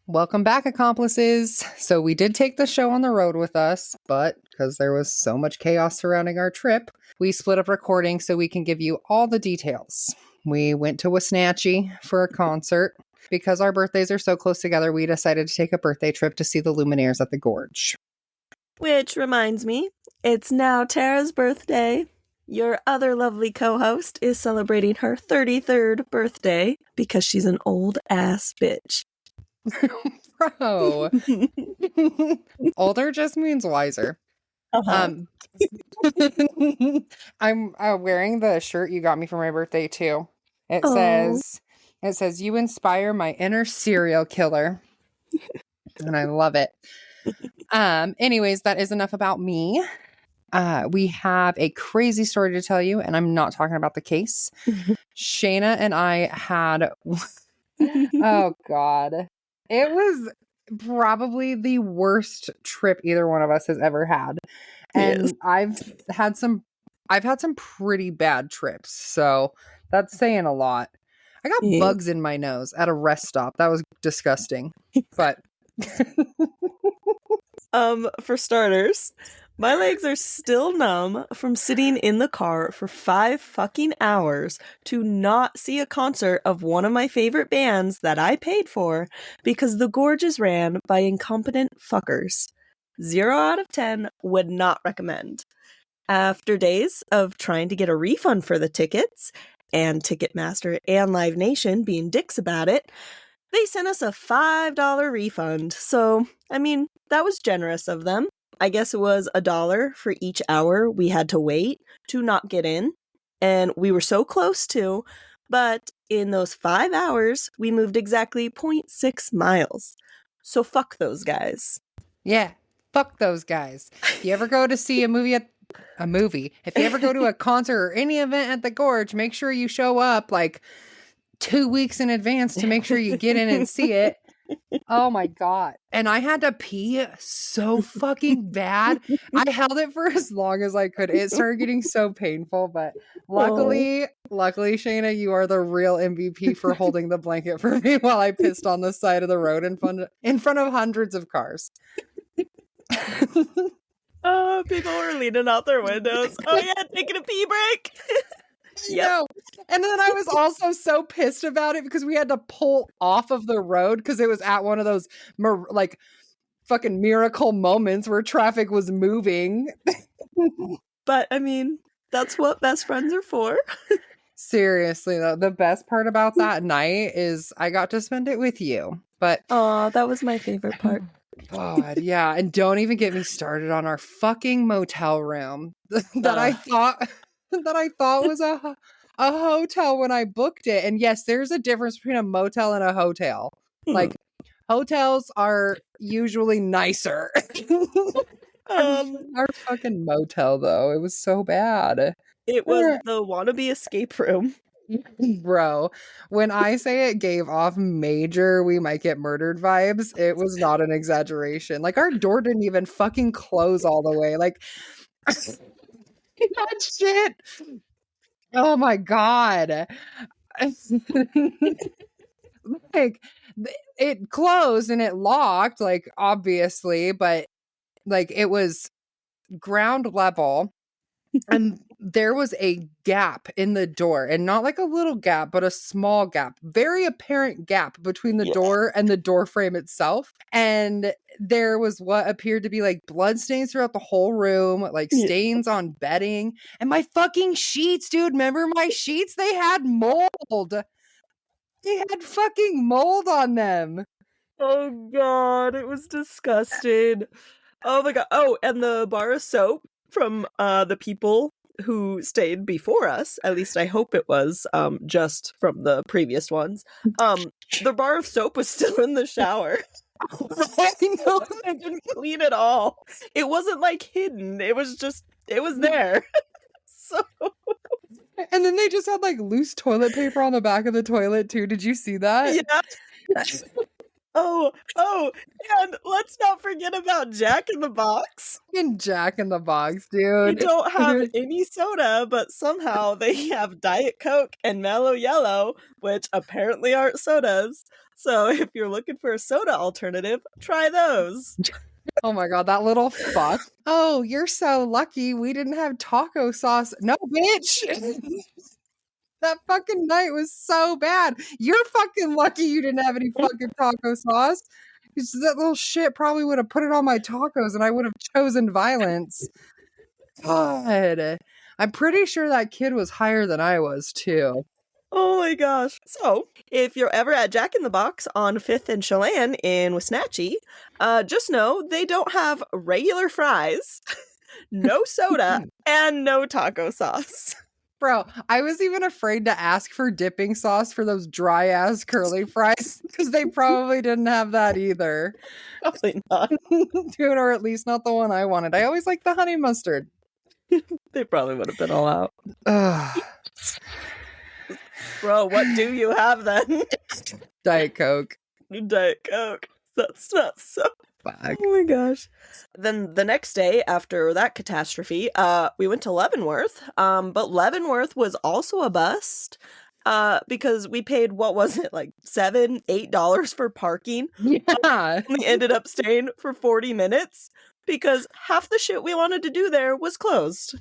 Welcome back, accomplices. So we did take the show on the road with us, but because there was so much chaos surrounding our trip, we split up recording so we can give you all the details. We went to Wisnatchie for a concert. Because our birthdays are so close together, we decided to take a birthday trip to see the Lumineers at the Gorge. Which reminds me, it's now Terra's birthday. Your other lovely co-host is celebrating her 33rd birthday because she's an old-ass bitch. Bro. Older just means wiser. I'm wearing the shirt you got me for my birthday too. It says you inspire my inner serial killer. And I love it. Anyways, that is enough about me. We have a crazy story to tell you, and I'm not talking about the case. Shaina and I had oh god. It was probably the worst trip either one of us has ever had. And yes. I've had some pretty bad trips, so that's saying a lot. I got bugs in my nose at a rest stop. That was disgusting. But for starters, my legs are still numb from sitting in the car for 5 fucking hours to not see a concert of one of my favorite bands that I paid for because the Gorge is ran by incompetent fuckers. 0 out of 10 would not recommend. After days of trying to get a refund for the tickets, and Ticketmaster and Live Nation being dicks about it, they sent us a $5 refund. So, I mean, that was generous of them. I guess it was $1 for each hour we had to wait to not get in. And we were so close to, but in those 5 hours, we moved exactly 0.6 miles. So fuck those guys. Yeah, fuck those guys. If you ever go to see a movie, if you ever go to a concert or any event at the Gorge, make sure you show up like 2 weeks in advance to make sure you get in and see it. Oh my god. And I had to pee so fucking bad. I held it for as long as I could. It started getting so painful, but luckily, Shaina, you are the real MVP for holding the blanket for me while I pissed on the side of the road in front of hundreds of cars. People were leaning out their windows. Oh yeah, taking a pee break. Yep. And then I was also so pissed about it because we had to pull off of the road because it was at one of those like fucking miracle moments where traffic was moving. But I mean, that's what best friends are for. Seriously though, the best part about that night is I got to spend it with you. But that was my favorite part. God, yeah. And don't even get me started on our fucking motel room that I thought was a hotel when I booked it. And yes, there's a difference between a motel and a hotel. Like, hotels are usually nicer. Our fucking motel, though, it was so bad. It was the wannabe escape room. Bro, when I say it gave off major we might get murdered vibes, it was not an exaggeration. Like, our door didn't even fucking close all the way. Like, that shit. Oh my god. Like, it closed and it locked, like, obviously, but like it was ground level and there was a gap in the door, and not like a little gap, but a small gap, very apparent gap between the door and the door frame itself. And there was what appeared to be like blood stains throughout the whole room, like stains on bedding, and my fucking sheets, dude. Remember my sheets? They had mold. They had fucking mold on them. Oh god, it was disgusting. Oh my god. Oh, and the bar of soap from the people who stayed before us, at least I hope it was, just from the previous ones. The bar of soap was still in the shower. I know, they didn't clean it all. It wasn't like hidden. It was there. So. And then they just had like loose toilet paper on the back of the toilet too. Did you see that? Yeah. Oh, and let's not forget about Jack in the Box. Fucking Jack in the Box, They dude. don't have any soda, but somehow they have Diet Coke and Mellow Yellow, which apparently aren't sodas. So if you're looking for a soda alternative, try those. Oh my god, that little fuck. Oh, you're so lucky we didn't have taco sauce. No, bitch. That fucking night was so bad. You're fucking lucky you didn't have any fucking taco sauce. 'Cause that little shit probably would have put it on my tacos and I would have chosen violence. God. I'm pretty sure that kid was higher than I was, too. Oh my gosh. So, if you're ever at Jack in the Box on 5th and Chelan in Wisnatchie, just know they don't have regular fries, no soda, and no taco sauce. Bro, I was even afraid to ask for dipping sauce for those dry ass curly fries because they probably didn't have that either. Probably not. Dude, or at least not the one I wanted. I always like the honey mustard. They probably would have been all out. Ugh. Bro, what do you have then? Diet Coke. Diet Coke. That's not so. Fuck. Oh my gosh. Then the next day after that catastrophe, we went to Leavenworth. But Leavenworth was also a bust. Because we paid, what was it, like $7-8 for parking? Yeah. We ended up staying for 40 minutes because half the shit we wanted to do there was closed.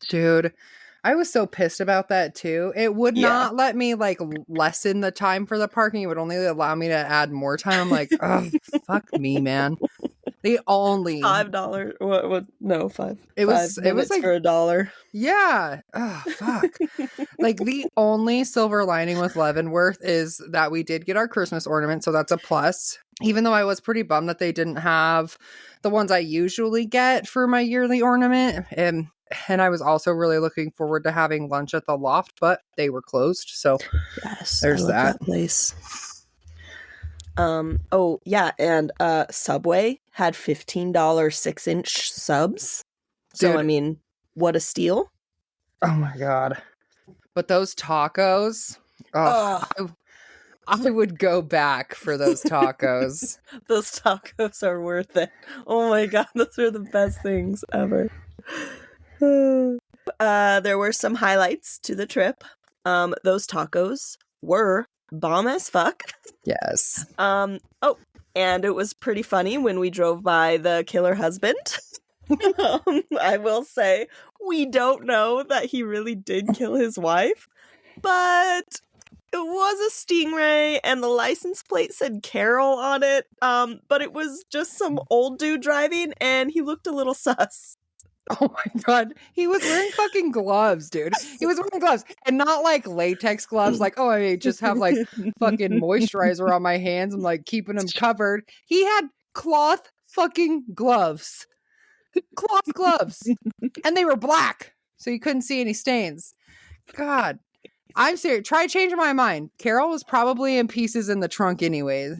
Dude, I was so pissed about that too. It would not let me like lessen the time for the parking. It would only allow me to add more time. I'm like, oh, fuck me, man. The only $5. What? No, five. It was like for $1. Yeah. Oh, fuck. Like the only silver lining with Leavenworth is that we did get our Christmas ornament, so that's a plus. Even though I was pretty bummed that they didn't have the ones I usually get for my yearly ornament. And I was also really looking forward to having lunch at the Loft, but they were closed. So yes, there's that place. Oh yeah, and Subway had $15 6-inch subs. So Dude. I mean, what a steal. Oh my god. But those tacos, I would go back for those tacos. Those tacos are worth it. Oh my god, those are the best things ever. There were some highlights to the trip. Those tacos were bomb as fuck. Yes. And it was pretty funny when we drove by the killer husband. I will say, we don't know that he really did kill his wife, but it was a Stingray and the license plate said Carol on it. But it was just some old dude driving and he looked a little sus. Oh my god. He was wearing fucking gloves, dude. He was wearing gloves. And not like latex gloves, like, oh, I just have like fucking moisturizer on my hands and like keeping them covered. He had cloth fucking gloves. Cloth gloves. And they were black. So you couldn't see any stains. God. I'm serious. Try changing my mind. Carol was probably in pieces in the trunk anyways.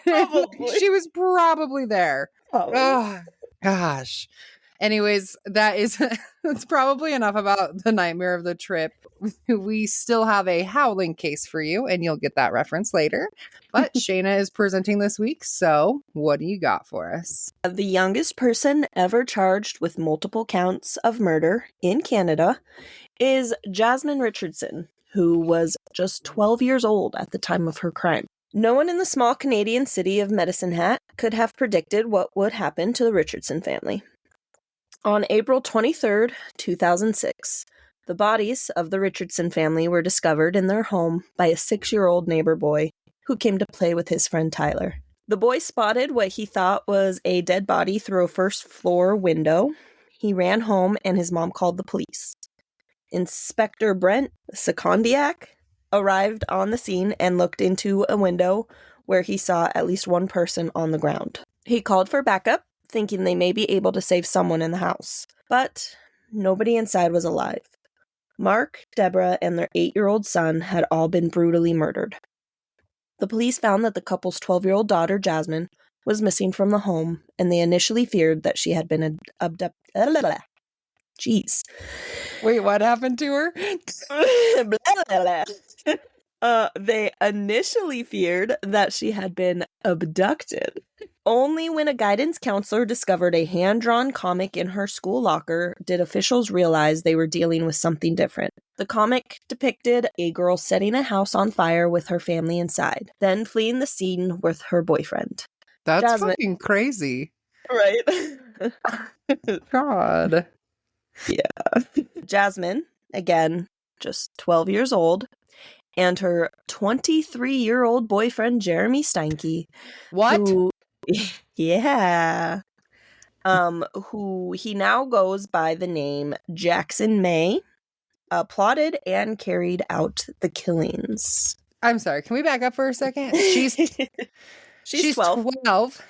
She was probably there. Oh, gosh. Anyways, that's probably enough about the nightmare of the trip. We still have a howling case for you, and you'll get that reference later. But Shaina is presenting this week, so what do you got for us? The youngest person ever charged with multiple counts of murder in Canada is Jasmine Richardson, who was just 12 years old at the time of her crime. No one in the small Canadian city of Medicine Hat could have predicted what would happen to the Richardson family. On April 23rd, 2006, the bodies of the Richardson family were discovered in their home by a 6-year-old neighbor boy who came to play with his friend Tyler. The boy spotted what he thought was a dead body through a first-floor window. He ran home and his mom called the police. Inspector Brent Secondiak arrived on the scene and looked into a window where he saw at least one person on the ground. He called for backup, thinking they may be able to save someone in the house. But nobody inside was alive. Mark, Deborah, and their 8-year-old son had all been brutally murdered. The police found that the couple's 12-year-old daughter, Jasmine, was missing from the home, and they initially feared that she had been abducted. Jeez. Wait, what happened to her? They initially feared that she had been abducted. Only when a guidance counselor discovered a hand-drawn comic in her school locker did officials realize they were dealing with something different. The comic depicted a girl setting a house on fire with her family inside, then fleeing the scene with her boyfriend. That's Jasmine. fucking crazy. Right? God. Yeah. Jasmine, again, just 12 years old, and her 23-year-old boyfriend, Jeremy Steinke. What? Who, yeah. Who he now goes by the name Jackson May, plotted and carried out the killings. I'm sorry. Can we back up for a second? She's 12.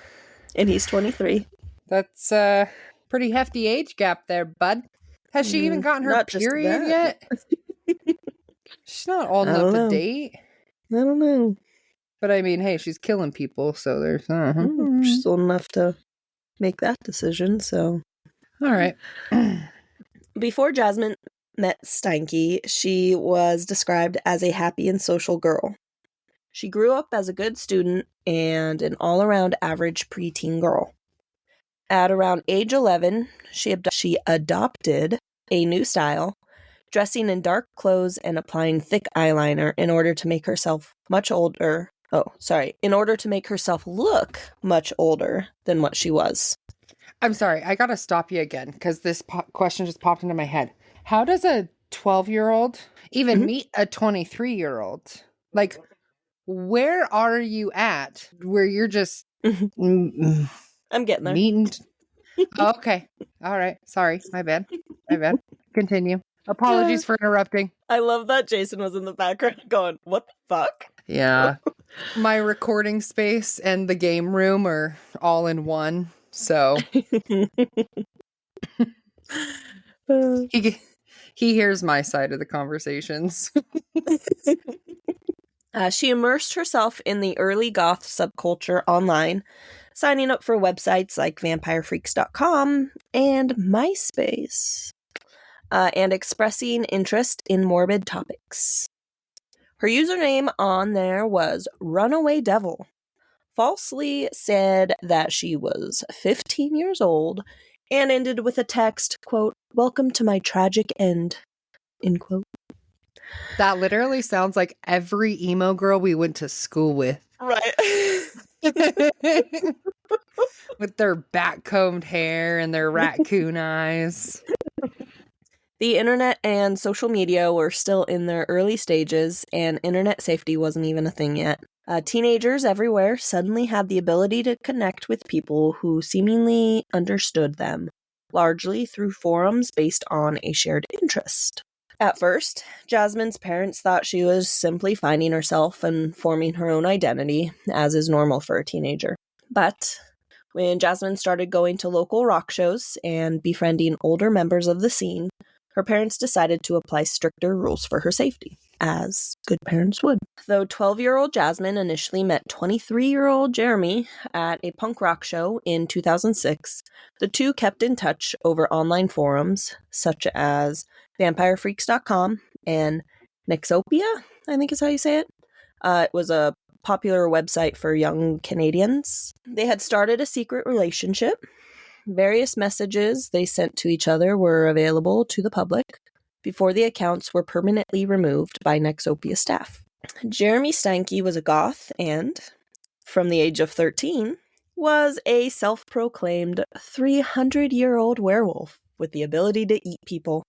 And he's 23. That's a pretty hefty age gap there, bud. Has she even gotten her Not just period that. yet? She's not old enough to date. I don't know. But I mean, hey, she's killing people, so there's... She's old enough to make that decision, so... All right. Before Jasmine met Steinke, she was described as a happy and social girl. She grew up as a good student and an all-around average preteen girl. At around age 11, she adopted a new style, dressing in dark clothes and applying thick eyeliner in order to make herself in order to make herself look much older than what she was. I'm sorry, I gotta stop you again, because this question just popped into my head. How does a 12-year-old even meet a 23-year-old? Like, where are you at where you're just... I'm getting there. Meeting... Oh, okay. All right. Sorry. My bad. Continue. Apologies for interrupting. I love that Jason was in the background going, what the fuck? Yeah. My recording space and the game room are all in one, so... He hears my side of the conversations. She immersed herself in the early goth subculture online, signing up for websites like vampirefreaks.com and MySpace, and expressing interest in morbid topics. Her username on there was Runaway Devil, falsely said that she was 15 years old, and ended with a text, quote, "Welcome to my tragic end," end quote. That literally sounds like every emo girl we went to school with. Right. With their back-combed hair and their raccoon eyes. The internet and social media were still in their early stages, and internet safety wasn't even a thing yet. Teenagers everywhere suddenly had the ability to connect with people who seemingly understood them, largely through forums based on a shared interest. At first, Jasmine's parents thought she was simply finding herself and forming her own identity, as is normal for a teenager. But when Jasmine started going to local rock shows and befriending older members of the scene, her parents decided to apply stricter rules for her safety, as good parents would. Though 12-year-old Jasmine initially met 23-year-old Jeremy at a punk rock show in 2006, the two kept in touch over online forums, such as vampirefreaks.com and Nexopia, I think is how you say it. It was a popular website for young Canadians. They had started a secret relationship. Various messages they sent to each other were available to the public before the accounts were permanently removed by Nexopia staff. Jeremy Steinke was a goth and, from the age of 13, was a self-proclaimed 300-year-old werewolf with the ability to eat people.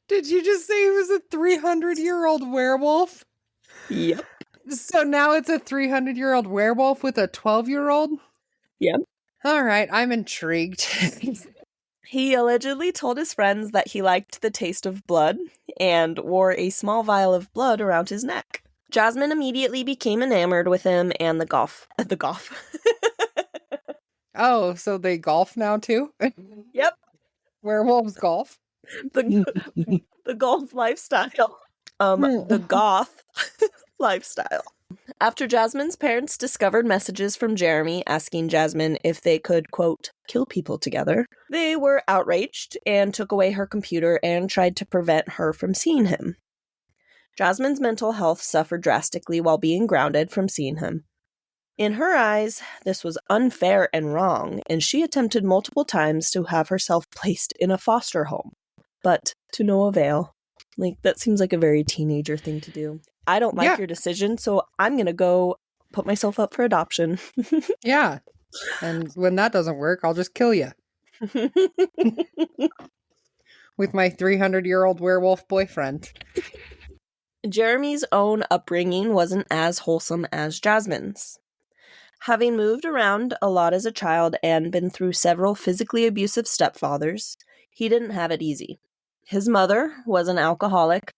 Did you just say he was a 300-year-old werewolf? Yep. So now it's a 300-year-old werewolf with a 12-year-old? Yep. All right, I'm intrigued. He allegedly told his friends that he liked the taste of blood and wore a small vial of blood around his neck. Jasmine immediately became enamored with him and the golf. Oh, so they golf now too? Yep. Werewolves golf? The golf lifestyle. The goth lifestyle. After Jasmine's parents discovered messages from Jeremy asking Jasmine if they could, quote, kill people together, they were outraged and took away her computer and tried to prevent her from seeing him. Jasmine's mental health suffered drastically while being grounded from seeing him. In her eyes, this was unfair and wrong, and she attempted multiple times to have herself placed in a foster home, but to no avail. Like, that seems like a very teenager thing to do. I don't like your decision, so I'm going to go put myself up for adoption. Yeah. And when that doesn't work, I'll just kill you. With my 300-year-old werewolf boyfriend. Jeremy's own upbringing wasn't as wholesome as Jasmine's. Having moved around a lot as a child and been through several physically abusive stepfathers, he didn't have it easy. His mother was an alcoholic,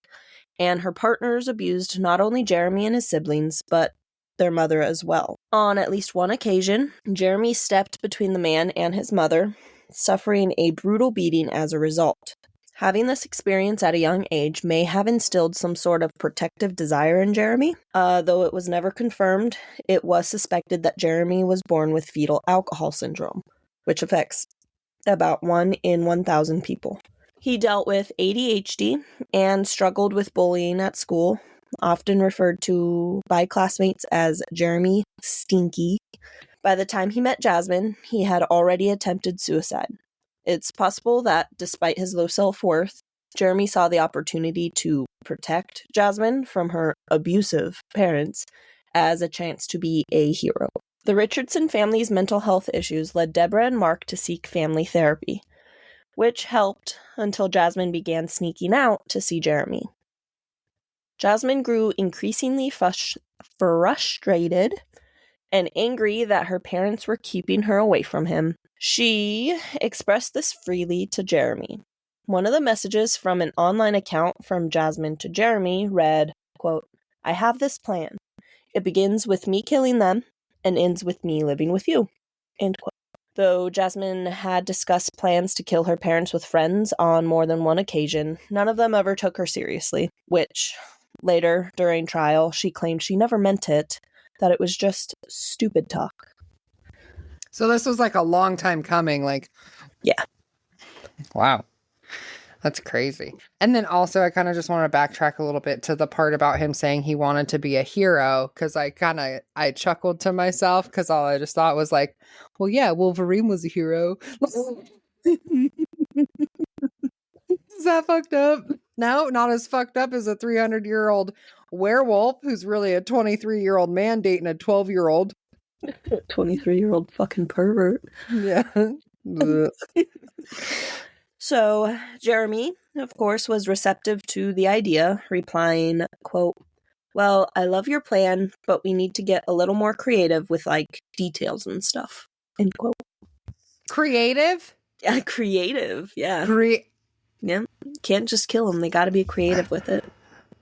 and her partners abused not only Jeremy and his siblings, but their mother as well. On at least one occasion, Jeremy stepped between the man and his mother, suffering a brutal beating as a result. Having this experience at a young age may have instilled some sort of protective desire in Jeremy. Though it was never confirmed, it was suspected that Jeremy was born with fetal alcohol syndrome, which affects about 1 in 1,000 people. He dealt with ADHD and struggled with bullying at school, often referred to by classmates as Jeremy Stienke. By the time he met Jasmine, he had already attempted suicide. It's possible that, despite his low self-worth, Jeremy saw the opportunity to protect Jasmine from her abusive parents as a chance to be a hero. The Richardson family's mental health issues led Deborah and Mark to seek family therapy, which helped until Jasmine began sneaking out to see Jeremy. Jasmine grew increasingly frustrated and angry that her parents were keeping her away from him. She expressed this freely to Jeremy. One of the messages from an online account from Jasmine to Jeremy read, quote, "I have this plan. It begins with me killing them and ends with me living with you." End quote. Though Jasmine had discussed plans to kill her parents with friends on more than one occasion, none of them ever took her seriously, which later, during trial, she claimed she never meant it, that it was just stupid talk. So this was like a long time coming, like... Yeah. Wow. That's crazy. And then also, I kind of just want to backtrack a little bit to the part about him saying he wanted to be a hero, because I chuckled to myself, because all I just thought was like, well, yeah, Wolverine was a hero. Is that fucked up? No, not as fucked up as a 300-year-old werewolf who's really a 23-year-old man dating a 12-year-old. 23-year-old fucking pervert. Yeah. So, Jeremy, of course, was receptive to the idea, replying, quote, "Well, I love your plan, but we need to get a little more creative with, like, details and stuff." End quote. Creative? Yeah, creative, yeah. Yeah, can't just kill them. They gotta be creative with it.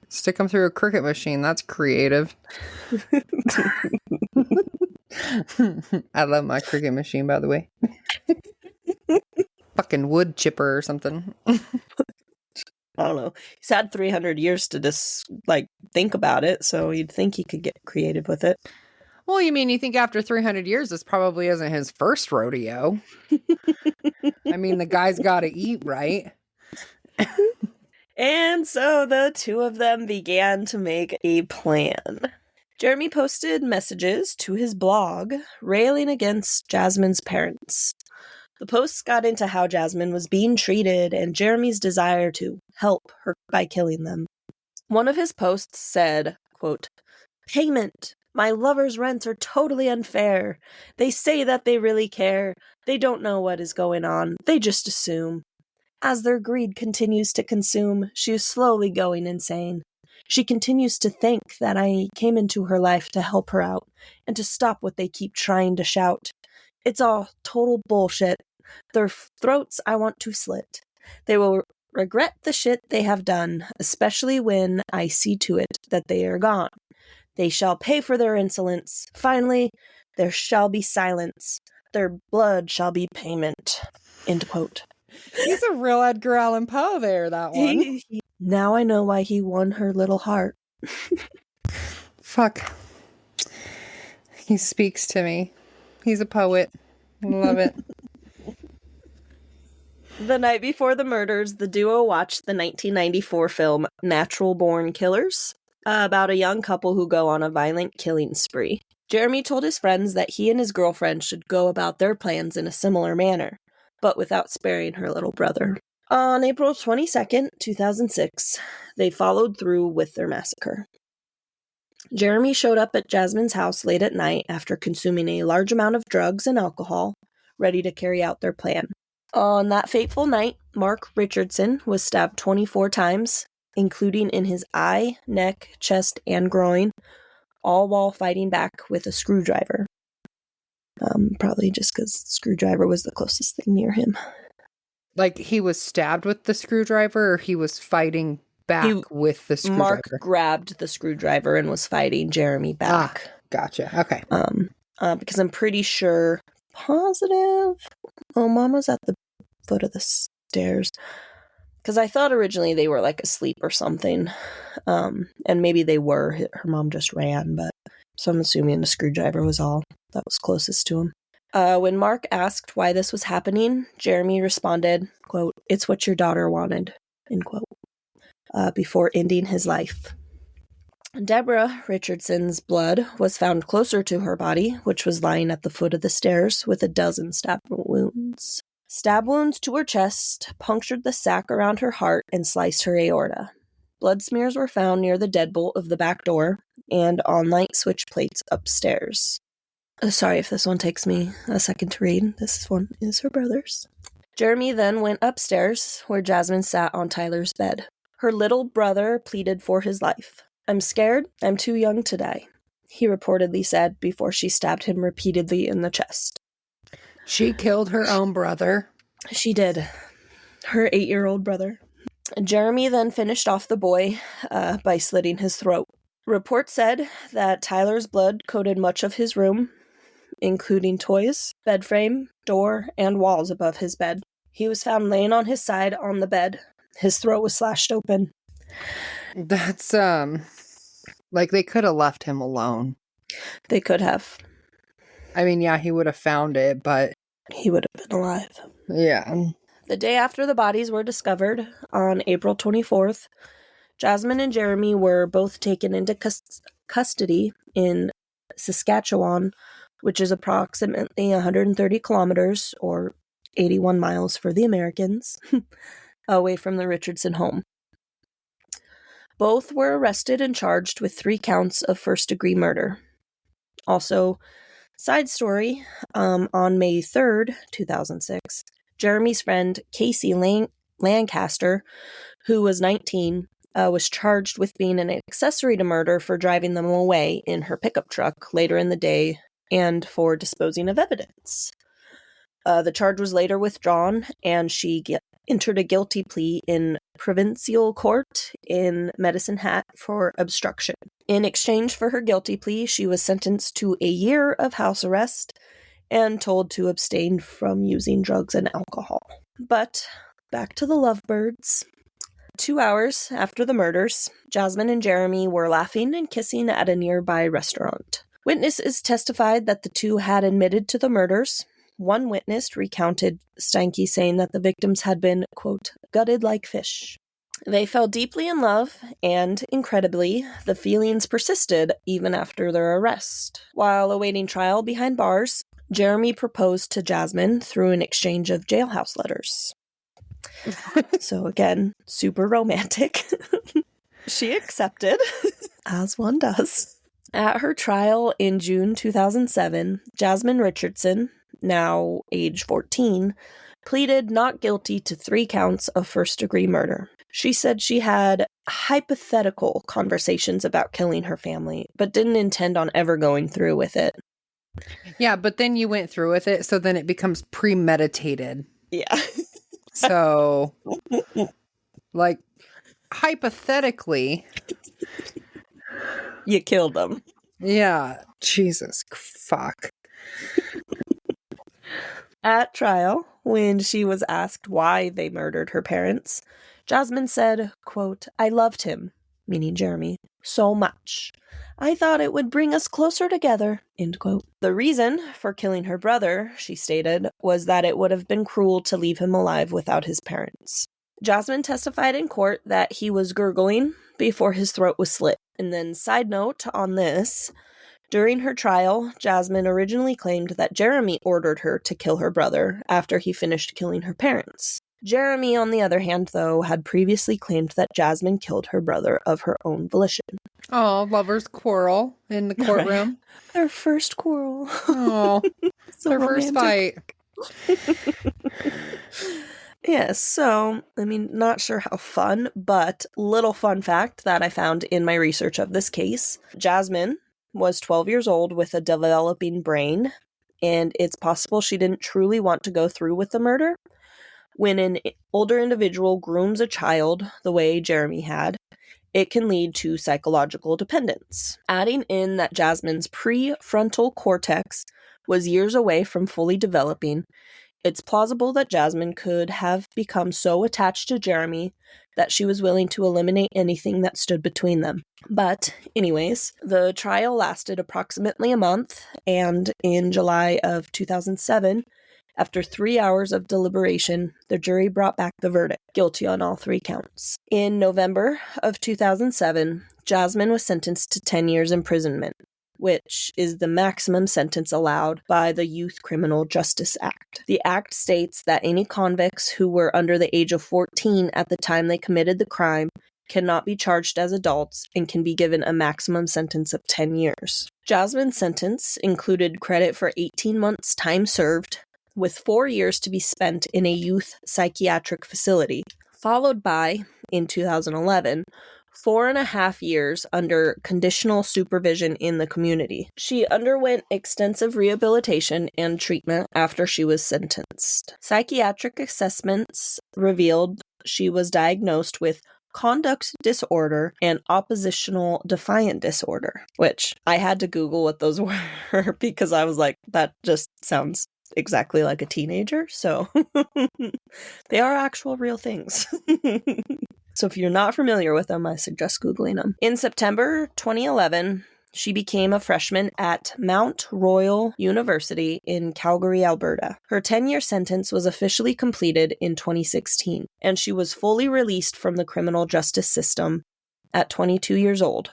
Stick them through a cricket machine. That's creative. I love my cricket machine, by the way. Fucking wood chipper or something. I don't know. He's had 300 years to just, think about it, so you'd think he could get creative with it. Well, you think after 300 years, this probably isn't his first rodeo. I mean, the guy's got to eat, right? And so the two of them began to make a plan. Jeremy posted messages to his blog railing against Jasmine's parents. The posts got into how Jasmine was being treated and Jeremy's desire to help her by killing them. One of his posts said, quote, "Payment. My lover's rents are totally unfair. They say that they really care. They don't know what is going on. They just assume. As their greed continues to consume, she is slowly going insane. She continues to think that I came into her life to help her out and to stop what they keep trying to shout. It's all total bullshit. Their throats I want to slit. They will regret the shit they have done, especially when I see to it that they are gone. They shall pay for their insolence. Finally, there shall be silence. Their blood shall be payment." End quote. He's a real Edgar Allan Poe there, that one. Now I know why he won her little heart. Fuck. He speaks to me. He's a poet. I love it. The night before the murders, the duo watched the 1994 film Natural Born Killers, about a young couple who go on a violent killing spree. Jeremy told his friends that he and his girlfriend should go about their plans in a similar manner, but without sparing her little brother. On April 22nd, 2006, they followed through with their massacre. Jeremy showed up at Jasmine's house late at night after consuming a large amount of drugs and alcohol, ready to carry out their plan. On that fateful night, Mark Richardson was stabbed 24 times, including in his eye, neck, chest, and groin, all while fighting back with a screwdriver. Probably just because the screwdriver was the closest thing near him. Like, he was stabbed with the screwdriver, or he was fighting back with the screwdriver? Mark grabbed the screwdriver and was fighting Jeremy back. Gotcha. Okay. Because I'm pretty sure, positive, Mom was at the foot of the stairs. Because I thought originally they were like asleep or something. And maybe they were. Her mom just ran, but so I'm assuming the screwdriver was all that was closest to him. When Mark asked why this was happening, Jeremy responded, quote, "It's what your daughter wanted," end quote, before ending his life. Deborah Richardson's blood was found closer to her body, which was lying at the foot of the stairs with a dozen stab wounds. Stab wounds to her chest punctured the sac around her heart and sliced her aorta. Blood smears were found near the deadbolt of the back door and on light switch plates upstairs. Sorry if this one takes me a second to read. This one is her brother's. Jeremy then went upstairs, where Jasmine sat on Tyler's bed. Her little brother pleaded for his life. "I'm scared. I'm too young to die," he reportedly said before she stabbed him repeatedly in the chest. She killed her own brother. She did. Her 8-year-old brother. Jeremy then finished off the boy by slitting his throat. Reports said that Tyler's blood coated much of his room, including toys, bed frame, door, and walls above his bed. He was found laying on his side on the bed. His throat was slashed open. That's, like, they could have left him alone. They could have. I mean, yeah, he would have found it, but... he would have been alive. Yeah. The day after the bodies were discovered, on April 24th, Jasmine and Jeremy were both taken into custody in Saskatchewan, which is approximately 130 kilometers, or 81 miles for the Americans, away from the Richardson home. Both were arrested and charged with 3 counts of first-degree murder. Also, side story, on May 3rd, 2006, Jeremy's friend Casey Lancaster, who was 19, was charged with being an accessory to murder for driving them away in her pickup truck later in the day and for disposing of evidence. The charge was later withdrawn, and she entered a guilty plea in provincial court in Medicine Hat for obstruction. In exchange for her guilty plea, she was sentenced to a year of house arrest and told to abstain from using drugs and alcohol. But back to the lovebirds. 2 hours after the murders, Jasmine and Jeremy were laughing and kissing at a nearby restaurant. Witnesses testified that the two had admitted to the murders. One witness recounted Steinke saying that the victims had been, quote, gutted like fish. They fell deeply in love, and, incredibly, the feelings persisted even after their arrest. While awaiting trial behind bars, Jeremy proposed to Jasmine through an exchange of jailhouse letters. So again, super romantic. She accepted, as one does. At her trial in June 2007, Jasmine Richardson, now age 14, pleaded not guilty to 3 counts of first-degree murder. She said she had hypothetical conversations about killing her family, but didn't intend on ever going through with it. Yeah, but then you went through with it, so then it becomes premeditated. Yeah. So, like, hypothetically... you killed them. Yeah. Jesus. Fuck. At trial, when she was asked why they murdered her parents, Jasmine said, quote, I loved him, meaning Jeremy, so much. I thought it would bring us closer together, end quote. The reason for killing her brother, she stated, was that it would have been cruel to leave him alive without his parents. Jasmine testified in court that he was gurgling before his throat was slit. And then, side note on this, during her trial, Jasmine originally claimed that Jeremy ordered her to kill her brother after he finished killing her parents. Jeremy, on the other hand, though, had previously claimed that Jasmine killed her brother of her own volition. Oh, lovers quarrel in the courtroom. Right. Their first quarrel. Oh, so their romantic. first fight. Yes, so, I mean, not sure how fun, but little fun fact that I found in my research of this case. Jasmine was 12 years old with a developing brain, and it's possible she didn't truly want to go through with the murder. When an older individual grooms a child the way Jeremy had, it can lead to psychological dependence. Adding in that Jasmine's prefrontal cortex was years away from fully developing, it's plausible that Jasmine could have become so attached to Jeremy that she was willing to eliminate anything that stood between them. But, anyways, the trial lasted approximately a month, and in July of 2007, after 3 hours of deliberation, the jury brought back the verdict, guilty on all 3 counts. In November of 2007, Jasmine was sentenced to 10 years imprisonment, which is the maximum sentence allowed by the Youth Criminal Justice Act. The act states that any convicts who were under the age of 14 at the time they committed the crime cannot be charged as adults and can be given a maximum sentence of 10 years. Jasmine's sentence included credit for 18 months' time served, with 4 years to be spent in a youth psychiatric facility, followed by, in 2011, 4.5 years under conditional supervision in the community. She underwent extensive rehabilitation and treatment after she was sentenced. Psychiatric assessments revealed she was diagnosed with conduct disorder and oppositional defiant disorder, which I had to Google what those were because I was like, that just sounds exactly like a teenager, so they are actual real things. So if you're not familiar with them, I suggest Googling them. In September 2011, she became a freshman at Mount Royal University in Calgary, Alberta. Her 10-year sentence was officially completed in 2016, and she was fully released from the criminal justice system at 22 years old,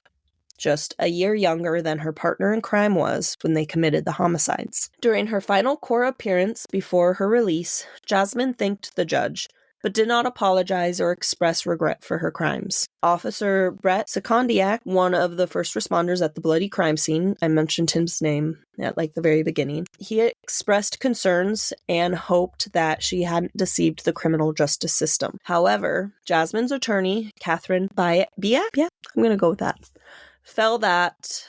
just a year younger than her partner in crime was when they committed the homicides. During her final court appearance before her release, Jasmine thanked the judge, but did not apologize or express regret for her crimes. Officer Brett Secondiak, one of the first responders at the bloody crime scene, I mentioned his name at the very beginning, he expressed concerns and hoped that she hadn't deceived the criminal justice system. However, Jasmine's attorney, Catherine Biak, I'm going to go with that, felt that,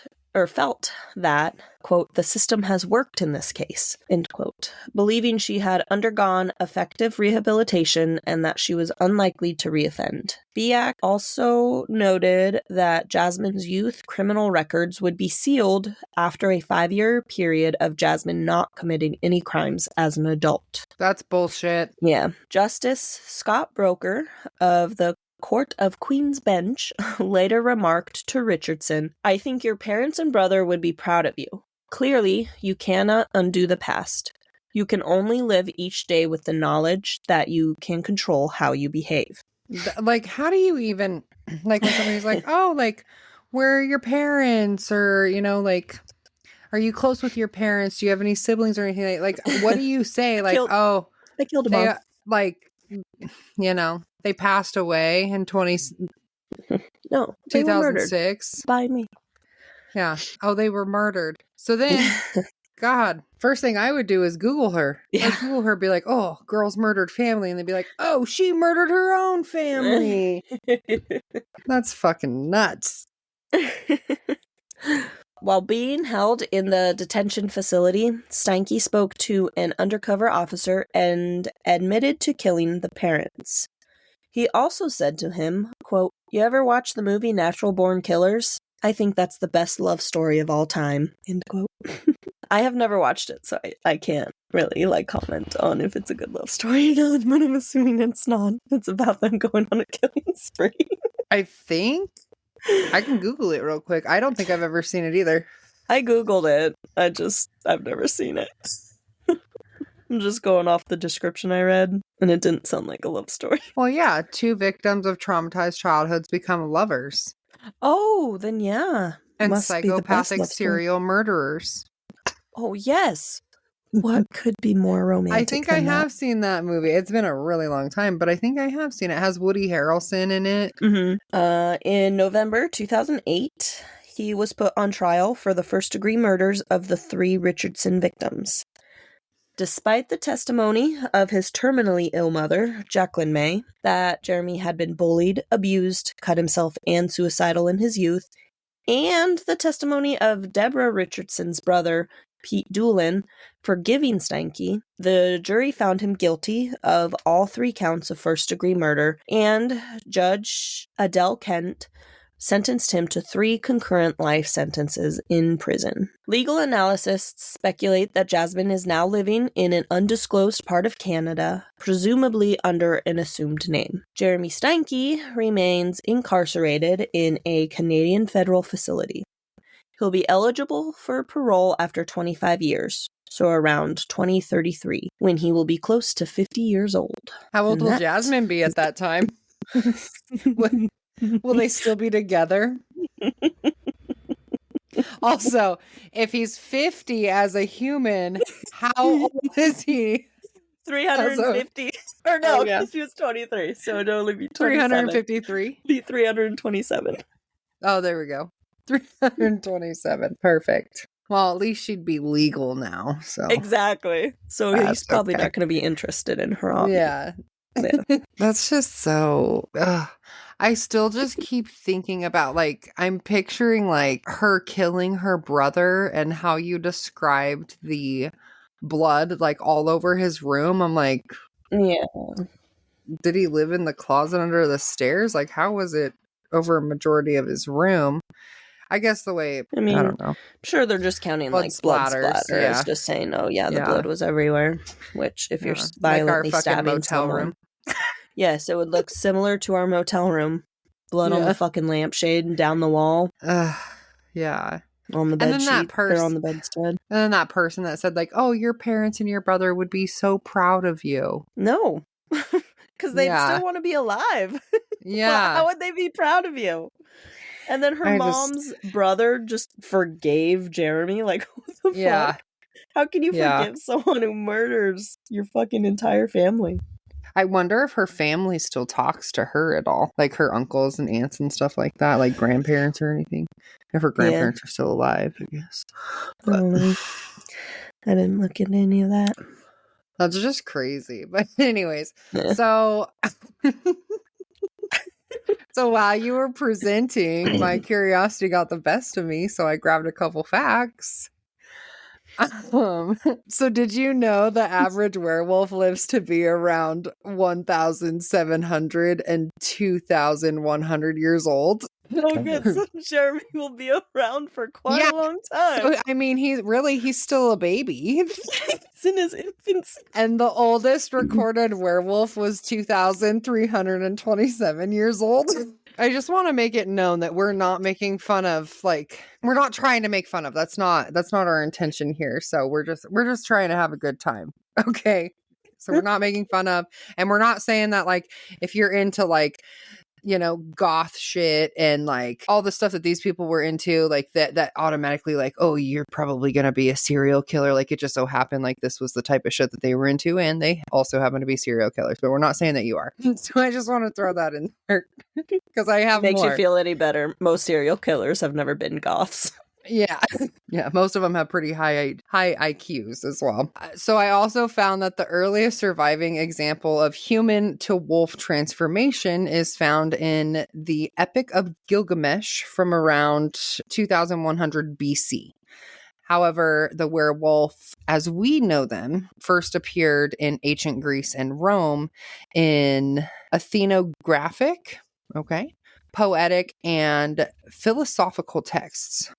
quote, the system has worked in this case, end quote, believing she had undergone effective rehabilitation and that she was unlikely to reoffend. Biak also noted that Jasmine's youth criminal records would be sealed after a 5-year period of Jasmine not committing any crimes as an adult. That's bullshit. Yeah. Justice Scott Broker of the Court of Queen's Bench later remarked to Richardson, I think your parents and brother would be proud of you. Clearly, you cannot undo the past. You can only live each day with the knowledge that you can control how you behave. How do you even, when somebody's like, oh, where are your parents? Or, are you close with your parents? Do you have any siblings or anything? What do you say? I killed a mom. They passed away in 2006 by me. Yeah. Oh, they were murdered. So then, God, first thing I would do is Google her. Yeah. I'd Google her, be like, oh, girl's murdered family. And they'd be like, oh, she murdered her own family. That's fucking nuts. While being held in the detention facility, Steinke spoke to an undercover officer and admitted to killing the parents. He also said to him, quote, you ever watch the movie Natural Born Killers? I think that's the best love story of all time, end quote. I have never watched it, so I can't really comment on if it's a good love story, but I'm assuming it's not. It's about them going on a killing spree. I think I can Google it real quick. I don't think I've ever seen it either. I Googled it. I've never seen it. I'm just going off the description I read, and it didn't sound like a love story. Well, yeah, 2 victims of traumatized childhoods become lovers. Oh, then yeah. And Must be the best psychopathic love story. serial murderers. Oh, yes. What could be more romantic I think I have seen that movie. It's been a really long time, but I think I have seen it. It has Woody Harrelson in it. Mm-hmm. In November 2008, he was put on trial for the first-degree murders of the 3 Richardson victims. Despite the testimony of his terminally ill mother, Jacqueline May, that Jeremy had been bullied, abused, cut himself, and suicidal in his youth, and the testimony of Deborah Richardson's brother, Pete Doolin, forgiving Steinke, the jury found him guilty of all 3 counts of first-degree murder, and Judge Adele Kent sentenced him to 3 concurrent life sentences in prison. Legal analysts speculate that Jasmine is now living in an undisclosed part of Canada, presumably under an assumed name. Jeremy Steinke remains incarcerated in a Canadian federal facility. He'll be eligible for parole after 25 years, so around 2033, when he will be close to 50 years old. How old will Jasmine be at that time? Will they still be together? Also, if he's 50 as a human, how old is he? 350. Or no, because he was 23, so it'd only be 353? Be 327. Oh, there we go. 327. Perfect. Well, at least she'd be legal now. So exactly. So he's probably not going to be interested in her. Yeah. That's just so... I still just keep thinking about, like, I'm picturing, like, her killing her brother and how you described the blood, like, all over his room. I'm like... Yeah. Did he live in the closet under the stairs? Like, how was it over a majority of his room? I guess the way... I don't know. I'm sure they're just counting, blood splatters. Yeah. Just saying, oh, yeah, the blood was everywhere. Which, if you're violently like stabbing someone... room. Yes, it would look similar to our motel room. Blood on the fucking lampshade and down the wall. Yeah. On the bed sheet. They're on the bedstead. And then that person that said, like, oh, your parents and your brother would be so proud of you. No. Because they'd still want to be alive. Yeah. How would they be proud of you? And then her mom's brother just forgave Jeremy. Like, what the fuck? How can you forgive someone who murders your fucking entire family? I wonder if her family still talks to her at all. Like her uncles and aunts and stuff like that. Like grandparents or anything. If her grandparents are still alive, I guess. But I didn't look at any of that. That's just crazy. But anyways, so... So while you were presenting, my curiosity got the best of me, so I grabbed a couple facts. So did you know the average werewolf lives to be around 1,700 and 2,100 years old? Oh, good. So Jeremy will be around for quite a long time. So, I mean, he's still a baby. He's in his infancy. And the oldest recorded werewolf was 2,327 years old. I just want to make it known that we're not making fun of, like, we're not trying to make fun of. That's not our intention here. So we're just trying to have a good time. Okay. So we're not making fun of, and we're not saying that, like, if you're into, like, you know, goth shit and like all the stuff that these people were into, like that automatically, like, oh, you're probably going to be a serial killer. Like, it just so happened like this was the type of shit that they were into, and they also happen to be serial killers, but we're not saying that you are. So I just want to throw that in there because I have Makes more. You feel any better. Most serial killers have never been goths. Yeah. Yeah. Most of them have pretty high IQs as well. So I also found that the earliest surviving example of human to wolf transformation is found in the Epic of Gilgamesh from around 2100 BC. However, the werewolf, as we know them, first appeared in ancient Greece and Rome in ethnographic, poetic, and philosophical texts.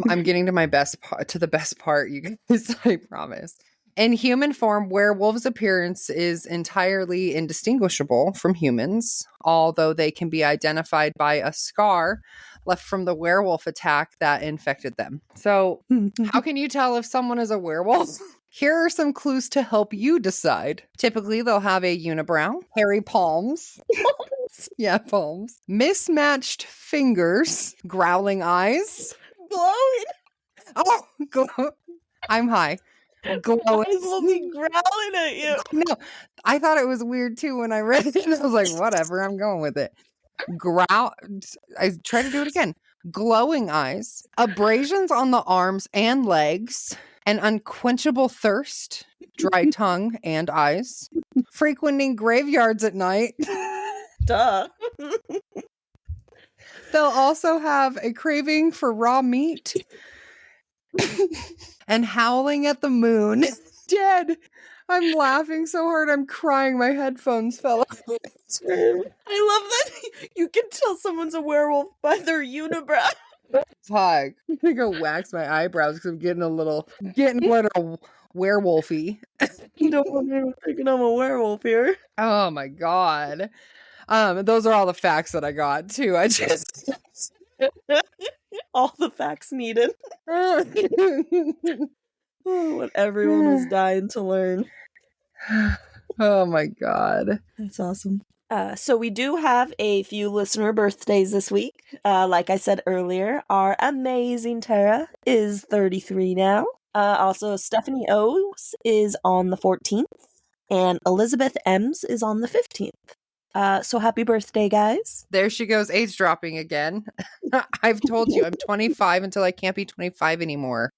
I'm getting to the best part, you guys, I promise. In human form, werewolves' appearance is entirely indistinguishable from humans, although they can be identified by a scar left from the werewolf attack that infected them. So, how can you tell if someone is a werewolf? Here are some clues to help you decide. Typically, they'll have a unibrow, hairy palms. Yeah, palms. Mismatched fingers, growling eyes. Glowing. Oh, I'm high. Glowing. Eyes will be growling at you. No, I thought it was weird too when I read it. I was like, whatever, I'm going with it. I try to do it again. Glowing eyes, abrasions on the arms and legs, an unquenchable thirst, dry tongue and eyes, frequenting graveyards at night. Duh. They'll also have a craving for raw meat and howling at the moon. Dead. I'm laughing so hard I'm crying. My headphones fell off. I love that you can tell someone's a werewolf by their unibrow. Fuck. I'm gonna go wax my eyebrows because I'm getting a little werewolfy. You don't want me thinking I'm a werewolf here. Oh my god. Those are all the facts that I got too. I just all the facts needed. What everyone was dying to learn. Oh my god. That's awesome. So we do have a few listener birthdays this week. Like I said earlier, our amazing Terra is 33 now. Also, Stephanie O's is on the 14th, and Elizabeth M's is on the 15th. So happy birthday, guys. There she goes, age dropping again. I've told you, I'm 25 until I can't be 25 anymore.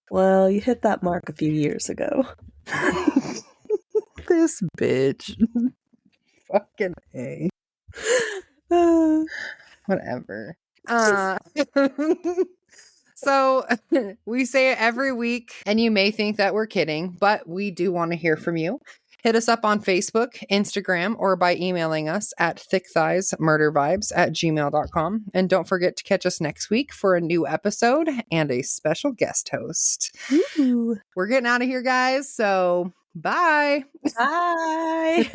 Well, you hit that mark a few years ago. This bitch. Fucking A. Whatever. So we say it every week, and you may think that we're kidding, but we do want to hear from you. Hit us up on Facebook, Instagram, or by emailing us at thickthighsmurdervibes@gmail.com. And don't forget to catch us next week for a new episode and a special guest host. Ooh. We're getting out of here, guys, so bye. Bye.